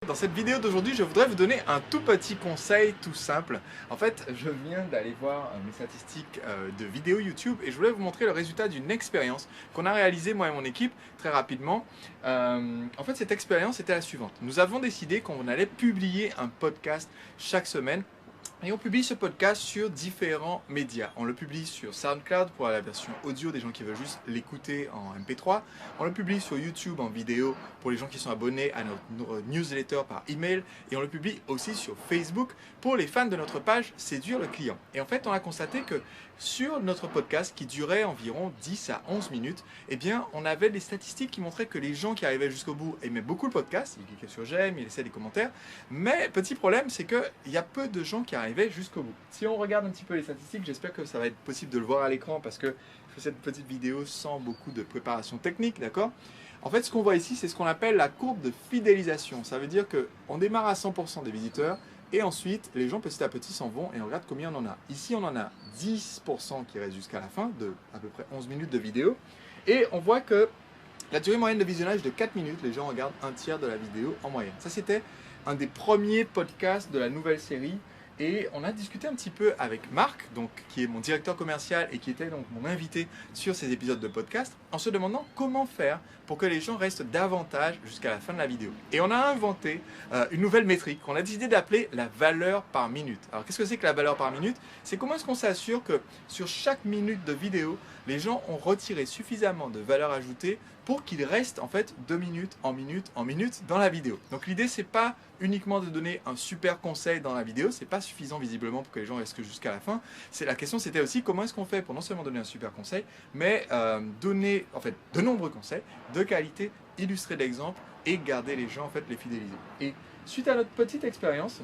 Dans cette vidéo d'aujourd'hui, je voudrais vous donner un tout petit conseil tout simple. En fait, je viens d'aller voir mes statistiques de vidéos YouTube et je voulais vous montrer le résultat d'une expérience qu'on a réalisée moi et mon équipe très rapidement. En fait, cette expérience était la suivante. Nous avons décidé qu'on allait publier un podcast chaque semaine. Et on publie ce podcast sur différents médias. On le publie sur SoundCloud pour la version audio des gens qui veulent juste l'écouter en MP3. On le publie sur YouTube en vidéo pour les gens qui sont abonnés à notre newsletter par email. Et on le publie aussi sur Facebook pour les fans de notre page Séduire le client. Et en fait, on a constaté que sur notre podcast qui durait environ 10 à 11 minutes, eh bien, on avait des statistiques qui montraient que les gens qui arrivaient jusqu'au bout aimaient beaucoup le podcast. Ils cliquaient sur j'aime, ils laissaient des commentaires. Mais petit problème, c'est qu'il y a peu de gens qui arrivaient jusqu'au bout. Si on regarde un petit peu les statistiques, j'espère que ça va être possible de le voir à l'écran parce que je fais cette petite vidéo sans beaucoup de préparation technique, d'accord ? En fait, ce qu'on voit ici, c'est ce qu'on appelle la courbe de fidélisation. Ça veut dire qu'on démarre à 100% des visiteurs et ensuite, les gens petit à petit s'en vont et on regarde combien on en a. Ici, on en a 10% qui restent jusqu'à la fin de à peu près 11 minutes de vidéo. Et on voit que la durée moyenne de visionnage est de 4 minutes. Les gens regardent un tiers de la vidéo en moyenne. Ça, c'était un des premiers podcasts de la nouvelle série. Et on a discuté un petit peu avec Marc, donc, qui est mon directeur commercial et qui était donc mon invité sur ces épisodes de podcast, en se demandant comment faire pour que les gens restent davantage jusqu'à la fin de la vidéo. Et on a inventé une nouvelle métrique qu'on a décidé d'appeler la valeur par minute. Alors qu'est-ce que c'est que la valeur par minute? C'est comment est-ce qu'on s'assure que sur chaque minute de vidéo, les gens ont retiré suffisamment de valeur ajoutée pour qu'ils restent en fait de minute en minute en minute dans la vidéo. Donc l'idée c'est pas uniquement de donner un super conseil dans la vidéo, c'est pas suffisant visiblement pour que les gens restent jusqu'à la fin. La question c'était aussi comment est-ce qu'on fait pour non seulement donner un super conseil, mais donner en fait de nombreux conseils de qualité, illustrer d'exemples et garder les gens en fait les fidéliser. Et suite à notre petite expérience,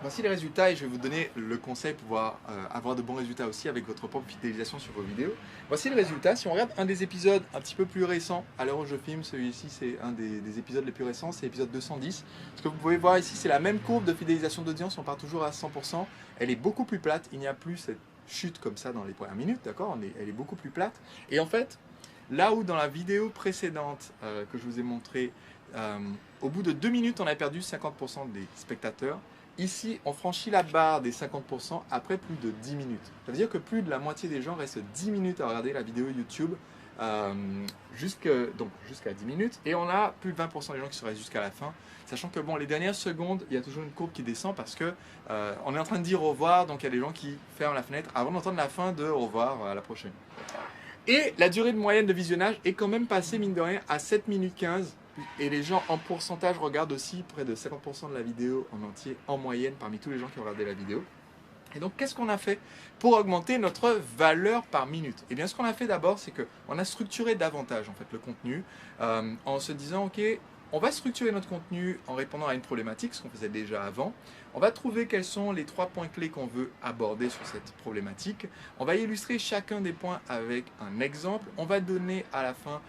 voici les résultats et je vais vous donner le conseil pour pouvoir avoir de bons résultats aussi avec votre propre fidélisation sur vos vidéos. Voici le résultat. Si on regarde un des épisodes un petit peu plus récents, à l'heure où je filme, celui-ci c'est un des épisodes les plus récents, c'est l'épisode 210. Ce que vous pouvez voir ici, c'est la même courbe de fidélisation d'audience, on part toujours à 100%. Elle est beaucoup plus plate, il n'y a plus cette chute comme ça dans les premières minutes, d'accord ? Elle est beaucoup plus plate. Et en fait, là où dans la vidéo précédente que je vous ai montré, au bout de 2 minutes, on a perdu 50% des spectateurs. Ici, on franchit la barre des 50% après plus de 10 minutes. Ça veut dire que plus de la moitié des gens restent 10 minutes à regarder la vidéo YouTube jusqu'à 10 minutes. Et on a plus de 20% des gens qui se restent jusqu'à la fin. Sachant que bon, les dernières secondes, il y a toujours une courbe qui descend parce que on est en train de dire au revoir. Donc il y a des gens qui ferment la fenêtre avant d'entendre la fin de au revoir à la prochaine. Et la durée de moyenne de visionnage est quand même passée, mine de rien, à 7 minutes 15. Et les gens en pourcentage regardent aussi près de 50% de la vidéo en entier, en moyenne, parmi tous les gens qui ont regardé la vidéo. Et donc, qu'est-ce qu'on a fait pour augmenter notre valeur par minute? Eh bien, ce qu'on a fait d'abord, c'est qu'on a structuré davantage en fait, le contenu en se disant, ok, on va structurer notre contenu en répondant à une problématique, ce qu'on faisait déjà avant. On va trouver quels sont les 3 points clés qu'on veut aborder sur cette problématique. On va illustrer chacun des points avec un exemple. On va donner à la fin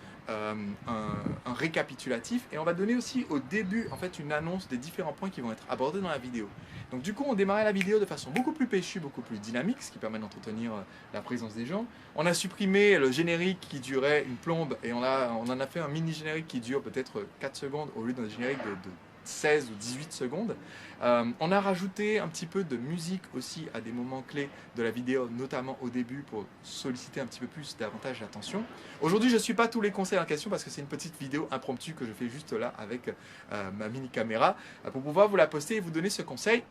un récapitulatif et on va donner aussi au début en fait une annonce des différents points qui vont être abordés dans la vidéo. Donc du coup on démarrait la vidéo de façon beaucoup plus péchue, beaucoup plus dynamique, ce qui permet d'entretenir la présence des gens. On a supprimé le générique qui durait une plombe et on en a fait un mini générique qui dure peut-être 4 secondes au lieu d'un générique de 16 ou 18 secondes. On a rajouté un petit peu de musique aussi à des moments clés de la vidéo, notamment au début pour solliciter un petit peu plus davantage l'attention. Aujourd'hui, je ne suis pas tous les conseils en question parce que c'est une petite vidéo impromptue que je fais juste là avec ma mini caméra pour pouvoir vous la poster et vous donner ce conseil.